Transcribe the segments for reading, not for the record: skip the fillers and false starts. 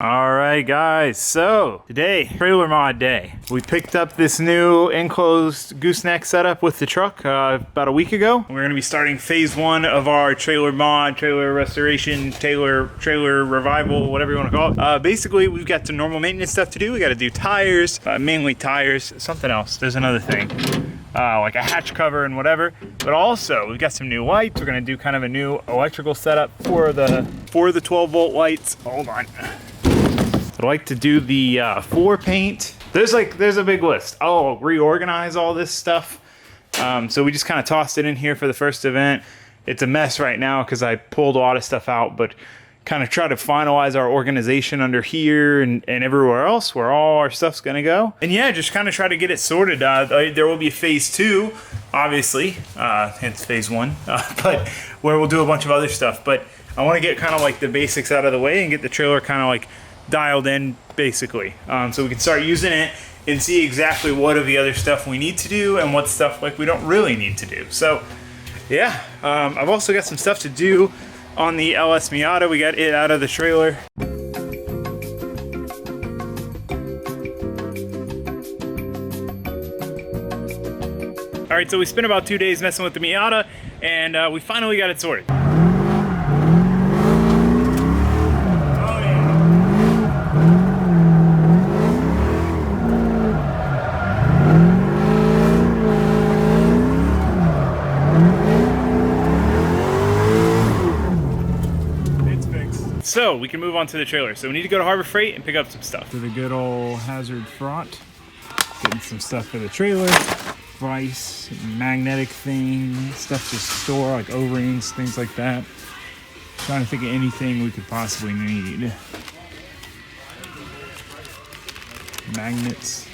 All right, guys, so today, trailer mod day. We picked up this new enclosed gooseneck setup with the truck about a week ago. We're gonna be starting phase one of our trailer mod, trailer restoration, trailer revival, whatever you wanna call it. Basically, we've got some normal maintenance stuff to do. We gotta do tires, mainly tires, something else. There's another thing, like a hatch cover and whatever. But also, we've got some new lights. We're gonna do kind of a new electrical setup for the 12-volt lights. Hold on. I'd like to do the floor paint. There's a big list. I'll reorganize all this stuff. So we just kind of tossed it in here for the first event. It's a mess right now because I pulled a lot of stuff out, but kind of try to finalize our organization under here and everywhere else where all our stuff's gonna go. And yeah, just kind of try to get it sorted. There will be phase two, obviously, hence phase one, but where we'll do a bunch of other stuff. But I want to get kind of like the basics out of the way and get the trailer kind of like dialed in, basically, so we can start using it and see exactly what of the other stuff we need to do and what stuff like we don't really need to do. So yeah, I've also got some stuff to do on the LS Miata. We got it out of the trailer. All right, so we spent about 2 days messing with the Miata, and we finally got it sorted. So we can move on to the trailer. So we need to go to Harbor Freight and pick up some stuff. For the good old hazard front, getting some stuff for the trailer, vice, magnetic thing, stuff to store like O-rings, things like that. Trying to think of anything we could possibly need. Magnets.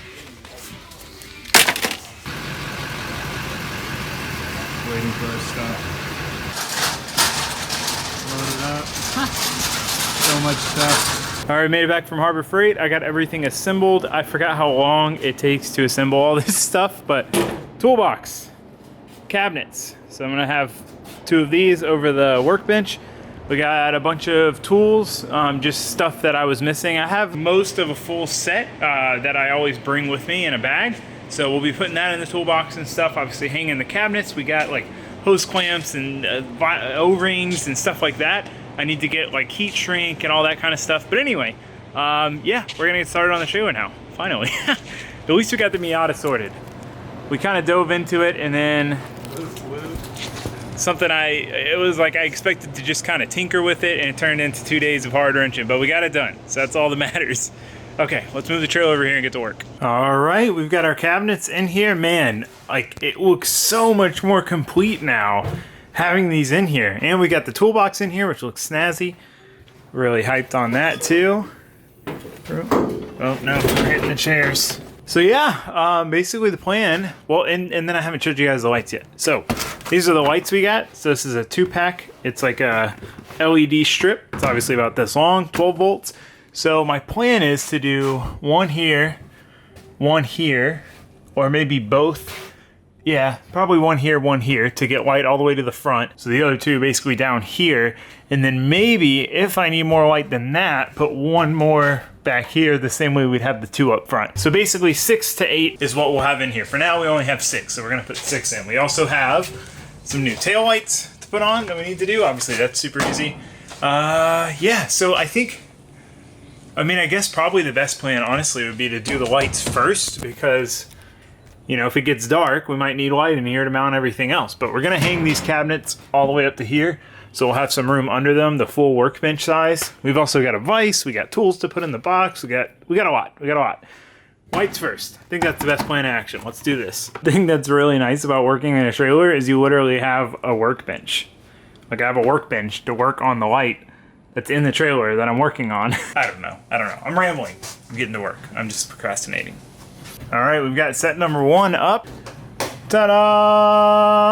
Waiting for our stuff. Load it up. So much stuff. All right, made it back from Harbor Freight. I got everything assembled. I forgot how long it takes to assemble all this stuff, but toolbox, cabinets. So I'm gonna have 2 of these over the workbench. We got a bunch of tools, just stuff that I was missing. I have most of a full set that I always bring with me in a bag. So we'll be putting that in the toolbox and stuff, obviously hanging the cabinets. We got like hose clamps and O-rings and stuff like that. I need to get like heat shrink and all that kind of stuff. But anyway, yeah, we're gonna get started on the trailer now, finally. At least we got the Miata sorted. We kind of dove into it, and then something it was like I expected to just kind of tinker with it, and it turned into 2 days of hard wrenching, but we got it done. So that's all that matters. Okay, let's move the trailer over here and get to work. All right, we've got our cabinets in here. Man, like it looks so much more complete now having these in here. And we got the toolbox in here, which looks snazzy. Really hyped on that too. Oh no, we're hitting the chairs. So yeah, basically the plan, well, and then I haven't showed you guys the lights yet. So these are the lights we got. So this is a 2-pack. It's like a LED strip. It's obviously about this long, 12 volts. So my plan is to do one here, or maybe both. Yeah, probably one here to get light all the way to the front. So the other 2 basically down here. And then maybe if I need more light than that, put one more back here the same way we'd have the 2 up front. So basically 6 to 8 is what we'll have in here. For now, we only have 6, so we're gonna put 6 in. We also have some new tail lights to put on that we need to do. Obviously, that's super easy. Yeah, so I guess probably the best plan, honestly, would be to do the lights first because, you know, if it gets dark, we might need light in here to mount everything else. But we're gonna hang these cabinets all the way up to here, so we'll have some room under them, the full workbench size. We've also got a vise, we got tools to put in the box, we got a lot. Lights first. I think that's the best plan of action. Let's do this. The thing that's really nice about working in a trailer is you literally have a workbench. Like I have a workbench to work on the light that's in the trailer that I'm working on. I don't know. I'm rambling. I'm getting to work. I'm just procrastinating. All right, we've got set number 1 up. Ta-da!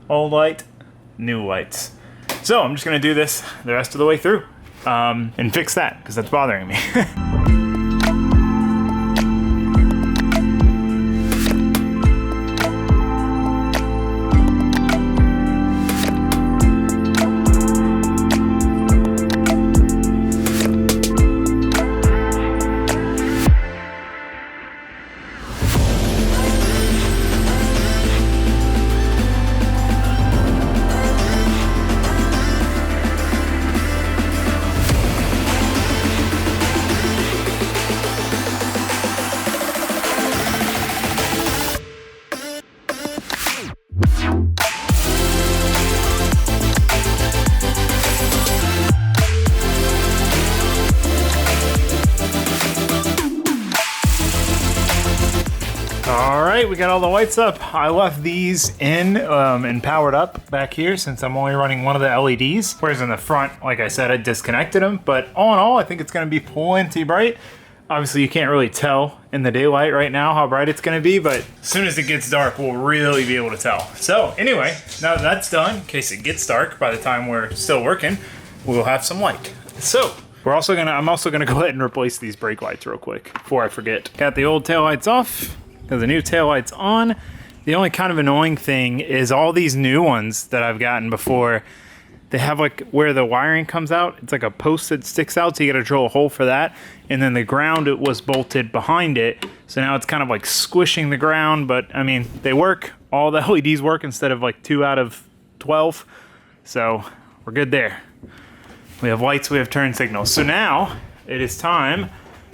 Old light, new lights. So I'm just gonna do this the rest of the way through and fix that because that's bothering me. right, we got all the lights up. I left these in and powered up back here since I'm only running one of the LEDs. Whereas in the front, like I said, I disconnected them. But all in all, I think it's gonna be plenty bright. Obviously, you can't really tell in the daylight right now how bright it's gonna be, but as soon as it gets dark, we'll really be able to tell. So anyway, now that that's done, in case it gets dark by the time we're still working, we'll have some light. So I'm also gonna go ahead and replace these brake lights real quick before I forget. Got the old tail lights off, got the new tail lights on. The only kind of annoying thing is all these new ones that I've gotten before, they have like where the wiring comes out, it's like a post that sticks out, so you gotta drill a hole for that. And then the ground, it was bolted behind it. So now it's kind of like squishing the ground, but I mean, they work. All the LEDs work instead of like 2 out of 12. So we're good there. We have lights, we have turn signals. So now it is time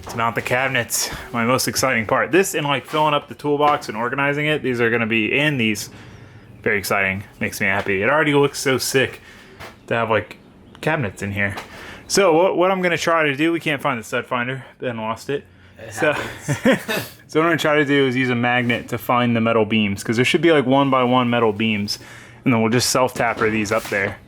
to mount the cabinets. My most exciting part. This and like filling up the toolbox and organizing it. These are gonna be, and these, very exciting. Makes me happy. It already looks so sick to have like cabinets in here. So what I'm gonna try to do, we can't find the stud finder, Ben lost it. So, so what I'm gonna try to do is use a magnet to find the metal beams, because there should be like 1 by 1 metal beams, and then we'll just self-tapper these up there.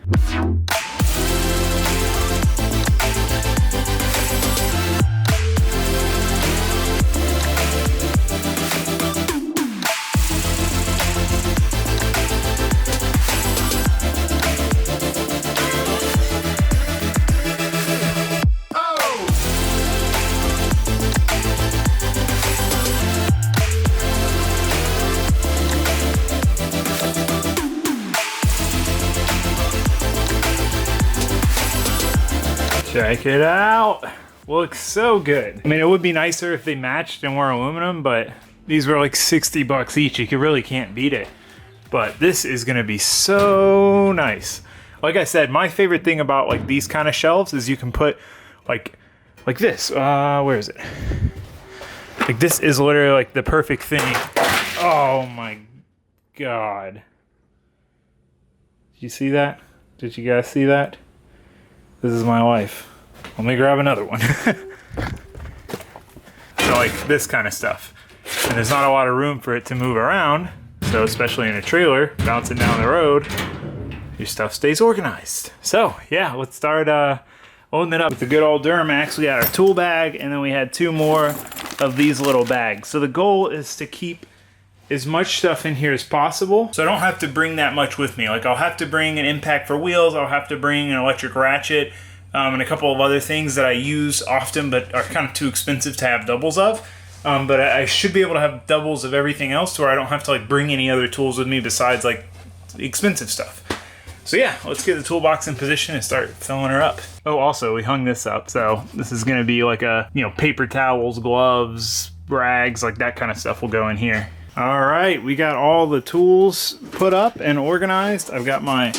Check it out. Looks so good. I mean, it would be nicer if they matched and were aluminum, but these were like 60 bucks each. You really can't beat it. But this is gonna be so nice. Like I said, my favorite thing about like these kind of shelves is you can put like this. Where is it? Like this is literally like the perfect thing. Oh my God. Did you see that? Did you guys see that? This is my life. Let me grab another one. So like this kind of stuff. And there's not a lot of room for it to move around. So especially in a trailer, bouncing down the road, your stuff stays organized. So yeah, let's start loading it up with the good old Duramax. We got our tool bag, and then we had 2 more of these little bags. So the goal is to keep as much stuff in here as possible, so I don't have to bring that much with me. Like I'll have to bring an impact for wheels, I'll have to bring an electric ratchet, and a couple of other things that I use often but are kind of too expensive to have doubles of. But I should be able to have doubles of everything else to where I don't have to like bring any other tools with me besides like the expensive stuff. So yeah, let's get the toolbox in position and start filling her up. Oh, also we hung this up, so this is gonna be like a, you know, paper towels, gloves, rags, like that kind of stuff will go in here. All right, we got all the tools put up and organized. I've got my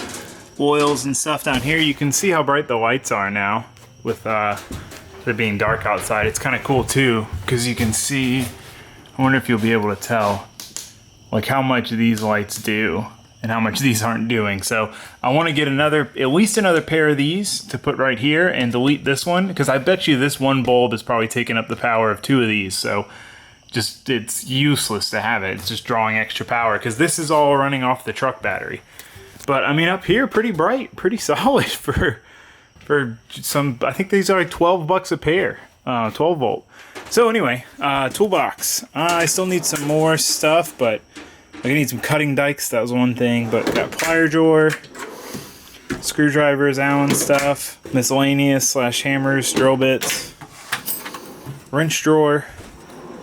oils and stuff down here. You can see how bright the lights are now with it being dark outside. It's kind of cool too, because you can see, I wonder if you'll be able to tell like how much these lights do and how much these aren't doing. So I want to get at least another pair of these to put right here and delete this one, because I bet you this one bulb is probably taking up the power of 2 of these. So just, it's useless to have it. It's just drawing extra power, because this is all running off the truck battery. But I mean, up here, pretty bright, pretty solid for some. I think these are like 12 bucks a pair, 12 volt. So anyway, toolbox. I still need some more stuff, but I need some cutting dikes. That was one thing. But got plier drawer, screwdrivers, Allen stuff, miscellaneous / hammers, drill bits, wrench drawer.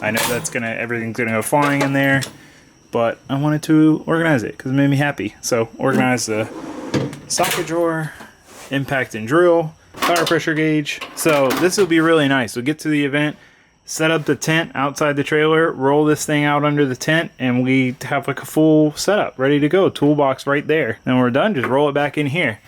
I know everything's gonna go flying in there, but I wanted to organize it because it made me happy. So organize the socket drawer, impact and drill, tire pressure gauge. So this will be really nice. We'll get to the event, set up the tent outside the trailer, roll this thing out under the tent, and we have like a full setup ready to go. Toolbox right there. Then we're done, just roll it back in here.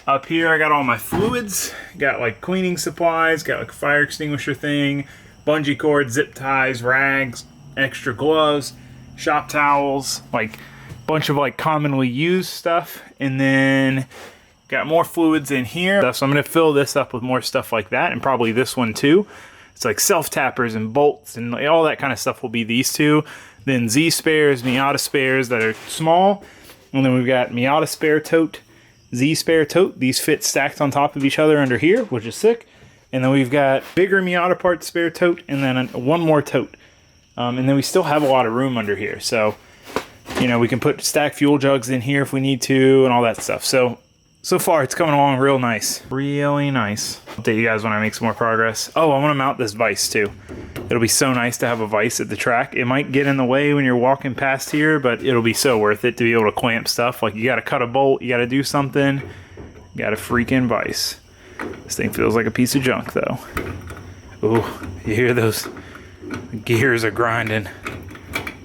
Up here I got all my fluids, got like cleaning supplies, got like a fire extinguisher thing, bungee cord, zip ties, rags, extra gloves, shop towels, like a bunch of like commonly used stuff, and then got more fluids in here. So I'm gonna fill this up with more stuff like that, and probably this one too. It's like self tappers and bolts and all that kind of stuff will be these two. then Z spares, Miata spares that are small, and then we've got Miata spare tote, Z spare tote. These fit stacked on top of each other under here, which is sick. And then we've got bigger Miata parts spare tote, and then one more tote. And then we still have a lot of room under here, so you know, we can put stacked fuel jugs in here if we need to and all that stuff. So far it's coming along real nice. Really nice. I'll update you guys when I make some more progress. Oh, I want to mount this vise too. It'll be so nice to have a vise at the track. It might get in the way when you're walking past here, but it'll be so worth it to be able to clamp stuff. Like you got to cut a bolt, you got to do something. You got a freaking vise. This thing feels like a piece of junk though. Ooh, you hear those? The gears are grinding.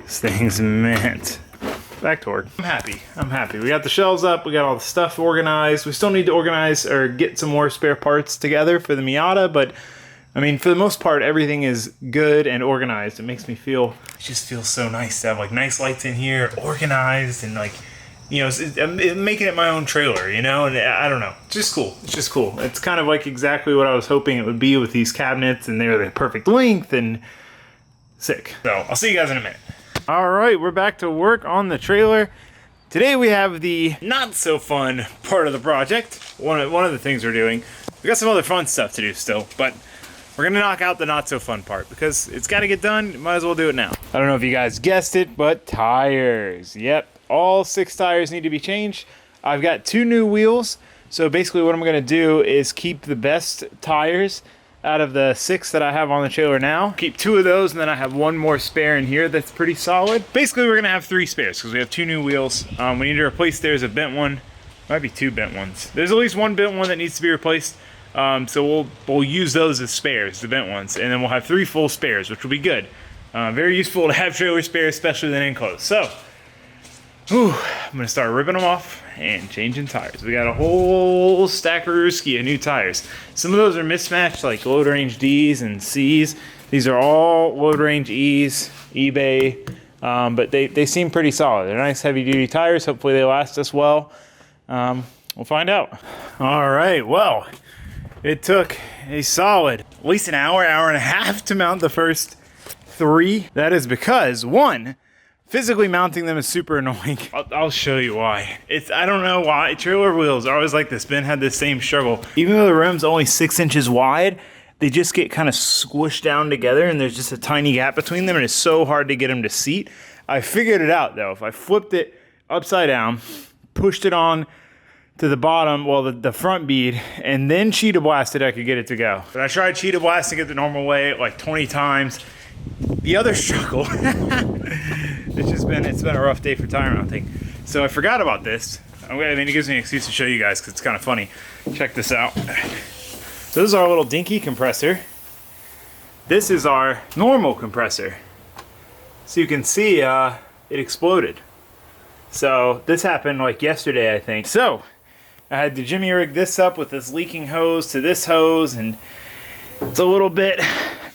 This thing's mint. Back to work. I'm happy. We got the shelves up, we got all the stuff organized. We still need to organize or get some more spare parts together for the Miata, but I mean, for the most part, everything is good and organized. It makes me feel, it just feels so nice to have like nice lights in here, organized, and like, you know, I'm making it my own trailer, you know, and I don't know, it's just cool. It's just cool. It's kind of like exactly what I was hoping it would be with these cabinets, and they're the perfect length and sick. So I'll see you guys in a minute. All right, we're back to work on the trailer. Today we have the not so fun part of the project. One of the things we're doing. We got some other fun stuff to do still, but we're gonna knock out the not so fun part because it's gotta get done. Might as well do it now. I don't know if you guys guessed it, but tires. Yep, all 6 tires need to be changed. I've got 2 new wheels. So basically what I'm gonna do is keep the best tires out of the 6 that I have on the trailer now. Keep 2 of those, and then I have 1 more spare in here that's pretty solid. Basically, we're gonna have 3 spares because we have 2 new wheels. We need to replace, there's a bent one. Might be 2 bent ones. There's at least 1 bent one that needs to be replaced. So we'll use those as spares, the bent ones, and then we'll have 3 full spares, which will be good. Very useful to have trailer spares, especially in enclosed. So, I'm gonna start ripping them off and changing tires. We got a whole stack of new tires. Some of those are mismatched, like load range D's and C's. These are all load range E's, eBay, but they seem pretty solid. They're nice heavy duty tires. Hopefully they last us well. We'll find out. All right, well, it took a solid at least an hour, hour and a half to mount the first 3. That is because, 1, physically mounting them is super annoying. I'll show you why. I don't know why. Trailer wheels are always like this. Ben had this same struggle. Even though the rim's only 6 inches wide, they just get kind of squished down together, and there's just a tiny gap between them, and it's so hard to get them to seat. I figured it out though. If I flipped it upside down, pushed it on to the bottom, well, the front bead, and then cheetah blasted, I could get it to go. But I tried cheetah blasting it the normal way like 20 times. The other struggle, it's been a rough day for tire mounting. So I forgot about this. I mean, it gives me an excuse to show you guys because it's kind of funny. Check this out. So this is our little dinky compressor. This is our normal compressor. So you can see it exploded. So this happened like yesterday, I think. So I had to jimmy rig this up with this leaking hose to this hose, and it's a little bit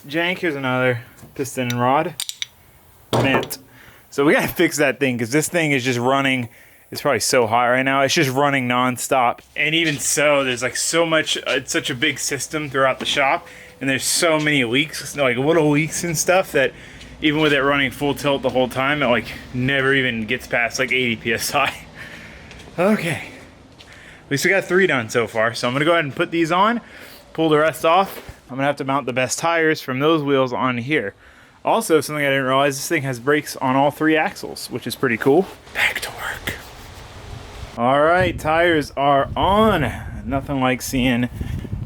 jank. Here's another piston and rod. Mint. So we gotta fix that thing because this thing is just running. It's probably so hot right now. It's just running nonstop. And even so, there's like so much, it's such a big system throughout the shop, and there's so many leaks, like little leaks and stuff, that even with it running full tilt the whole time, it like never even gets past like 80 PSI. Okay. At least we got 3 done so far. So I'm gonna go ahead and put these on, pull the rest off. I'm gonna have to mount the best tires from those wheels on here. Also, something I didn't realize, this thing has brakes on all 3 axles, which is pretty cool. Back to work. All right, tires are on. Nothing like seeing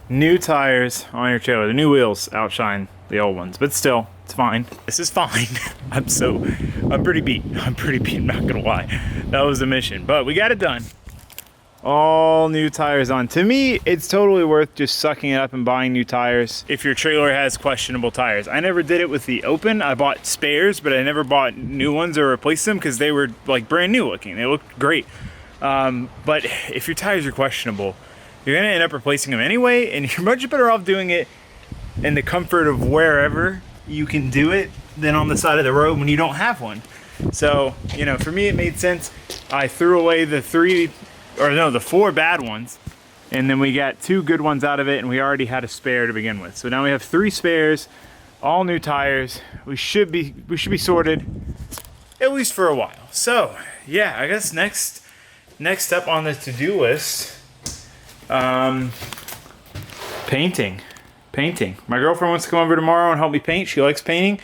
new tires on your trailer. The new wheels outshine the old ones, but still, it's fine. This is fine. I'm pretty beat. I'm not gonna lie. That was the mission, but we got it done. All new tires on. To me, it's totally worth just sucking it up and buying new tires if your trailer has questionable tires. I never did it with the open. I bought spares, but I never bought new ones or replaced them because they were like brand new looking. They looked great. But if your tires are questionable, you're gonna end up replacing them anyway, and you're much better off doing it in the comfort of wherever you can do it than on the side of the road when you don't have one. So, you know, for me it made sense. I threw away the 4 bad ones, and then we got 2 good ones out of it, and we already had a spare to begin with. So now we have 3 spares, all new tires. We should be sorted. at least for a while. So yeah, I guess next up on the to-do list, painting. My girlfriend wants to come over tomorrow and help me paint. She likes painting,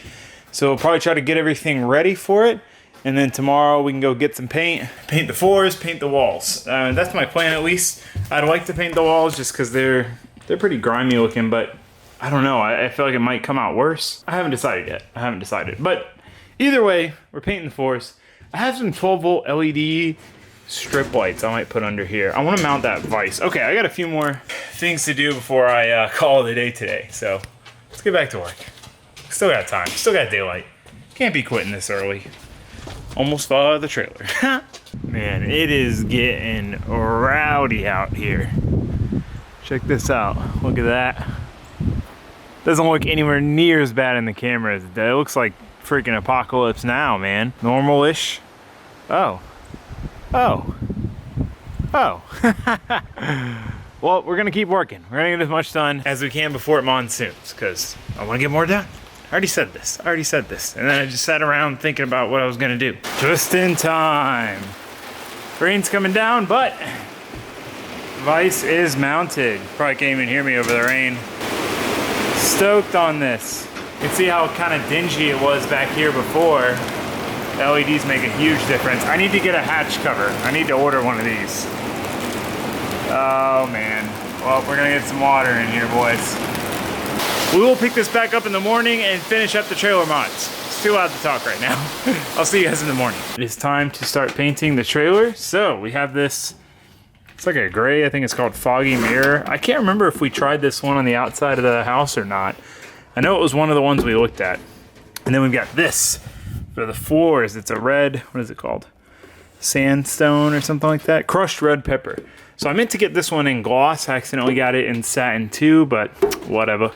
so we'll probably try to get everything ready for it. And then tomorrow we can go get some paint the floors, paint the walls. That's my plan at least. I'd like to paint the walls just because they're pretty grimy looking, but I don't know. I feel like it might come out worse. I haven't decided yet. But either way, we're painting the floors. I have some 12-volt LED strip lights I might put under here. I want to mount that vise. Okay, I got a few more things to do before I call it a day today. So let's get back to work. Still got time. Still got daylight. Can't be quitting this early. Almost fell out of the trailer. Man, it is getting rowdy out here. Check this out. Look at that. Doesn't look anywhere near as bad in the camera as it does. It looks like freaking apocalypse now, man. Normal-ish. Oh. Well, we're gonna keep working. We're gonna get as much done as we can before it monsoons, because I wanna get more done. I already said this. And then I just sat around thinking about what I was gonna do. Just in time. Rain's coming down, but vise is mounted. Probably can't even hear me over the rain. Stoked on this. You can see how kind of dingy it was back here before. The LEDs make a huge difference. I need to get a hatch cover. I need to order one of these. Oh man. Well, we're gonna get some water in here, boys. We will pick this back up in the morning and finish up the trailer mods. It's too loud to talk right now. I'll see you guys in the morning. It is time to start painting the trailer. So we have this, it's like a gray, I think it's called Foggy Mirror. I can't remember if we tried this one on the outside of the house or not. I know it was one of the ones we looked at. And then we've got this for the floors. It's a red, what is it called? Sandstone or something like that. Crushed red pepper. So I meant to get this one in gloss. I accidentally got it in satin too, but whatever.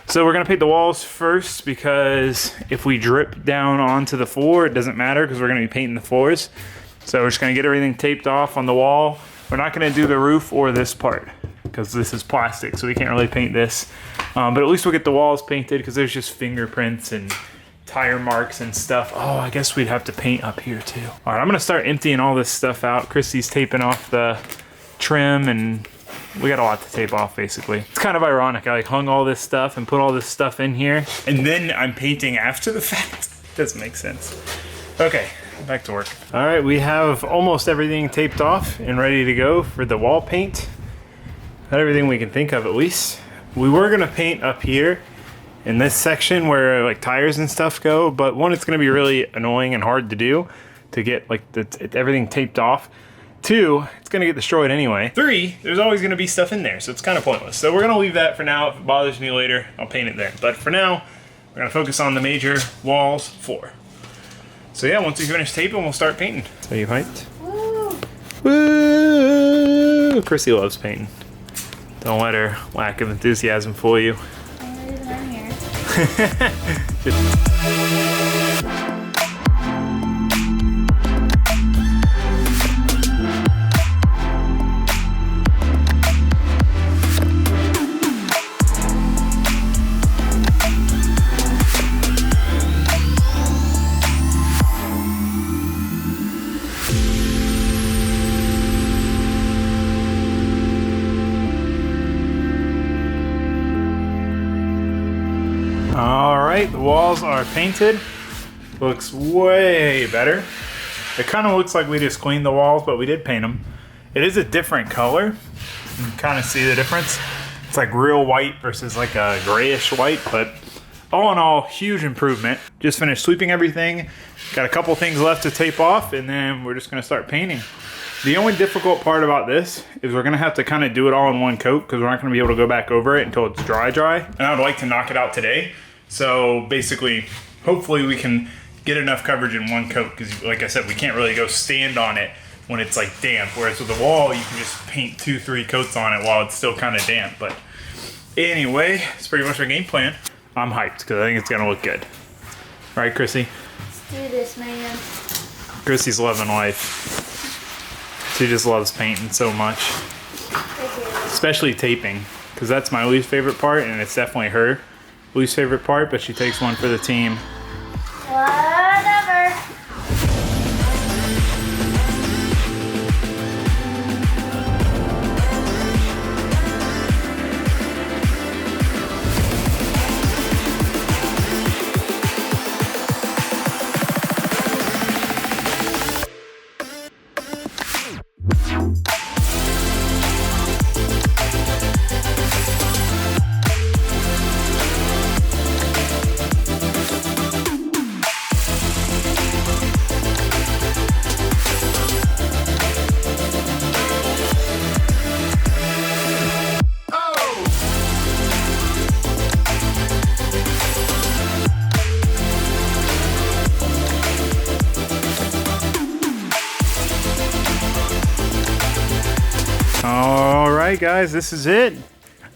So we're gonna paint the walls first because if we drip down onto the floor, it doesn't matter because we're gonna be painting the floors. So we're just gonna get everything taped off on the wall. We're not gonna do the roof or this part because this is plastic, so we can't really paint this. But at least we'll get the walls painted because there's just fingerprints and tire marks and stuff. Oh, I guess we'd have to paint up here too. All right, I'm gonna start emptying all this stuff out. Christy's taping off the trim and we got a lot to tape off basically. It's kind of ironic. I like hung all this stuff and put all this stuff in here and then I'm painting after the fact. Doesn't make sense. Okay, back to work. All right, we have almost everything taped off and ready to go for the wall paint. Not everything we can think of at least. We were gonna paint up here in this section where like tires and stuff go, but one, it's gonna be really annoying and hard to do to get like everything taped off. Two, it's gonna get destroyed anyway. Three, there's always gonna be stuff in there, so it's kind of pointless. So we're gonna leave that for now. If it bothers me later, I'll paint it there. But for now, we're gonna focus on the major walls, floor. So yeah, once we finish taping, we'll start painting. So you hyped? Woo! Woo! Chrissy loves painting. Don't let her lack of enthusiasm fool you. I'm leaving them here. All right, the walls are painted. Looks way better. It kind of looks like we just cleaned the walls, but we did paint them. It is a different color. You can kind of see the difference. It's like real white versus like a grayish white, but all in all, huge improvement. Just finished sweeping everything. Got a couple things left to tape off, and then we're just gonna start painting. The only difficult part about this is we're gonna have to kind of do it all in one coat because we're not gonna be able to go back over it until it's dry. And I would like to knock it out today. So basically, hopefully we can get enough coverage in one coat because like I said, we can't really go stand on it when it's like damp. Whereas with the wall, you can just paint 2-3 coats on it while it's still kind of damp. But anyway, it's pretty much our game plan. I'm hyped because I think it's gonna look good. All right, Chrissy? Let's do this, man. Chrissy's loving life. She just loves painting so much. Especially taping, because that's my least favorite part, and it's definitely her least favorite part, but she takes one for the team. Whatever. guys, this is it.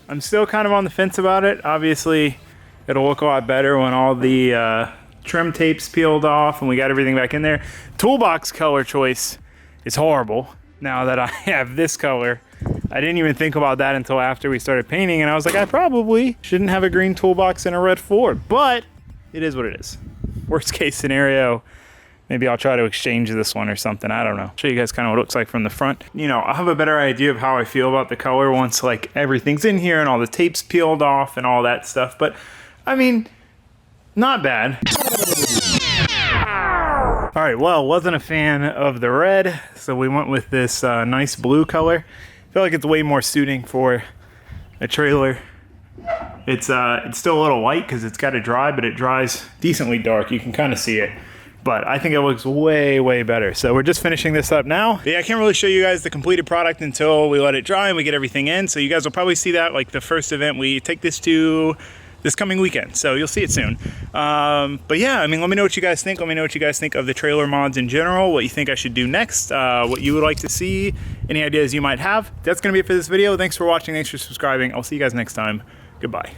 I'm still kind of on the fence about it. Obviously, it'll look a lot better when all the trim tape's peeled off and we got everything back in there. Toolbox color choice is horrible. Now that I have this color, I didn't even think about that until after we started painting, and I was like, I probably shouldn't have a green toolbox and a red Ford, but it is what it is. Worst case scenario, maybe I'll try to exchange this one or something. I don't know. Show you guys kind of what it looks like from the front. You know, I'll have a better idea of how I feel about the color once like everything's in here and all the tape's peeled off and all that stuff. But I mean, not bad. All right, well, wasn't a fan of the red, so we went with this nice blue color. I feel like it's way more suiting for a trailer. It's still a little light because it's got to dry, but it dries decently dark. You can kind of see it. But I think it looks way, way better. So we're just finishing this up now. But yeah, I can't really show you guys the completed product until we let it dry and we get everything in. So you guys will probably see that like the first event we take this to this coming weekend. So you'll see it soon. But yeah, I mean, let me know what you guys think. Let me know what you guys think of the trailer mods in general, what you think I should do next, what you would like to see, any ideas you might have. That's gonna be it for this video. Thanks for watching, thanks for subscribing. I'll see you guys next time. Goodbye.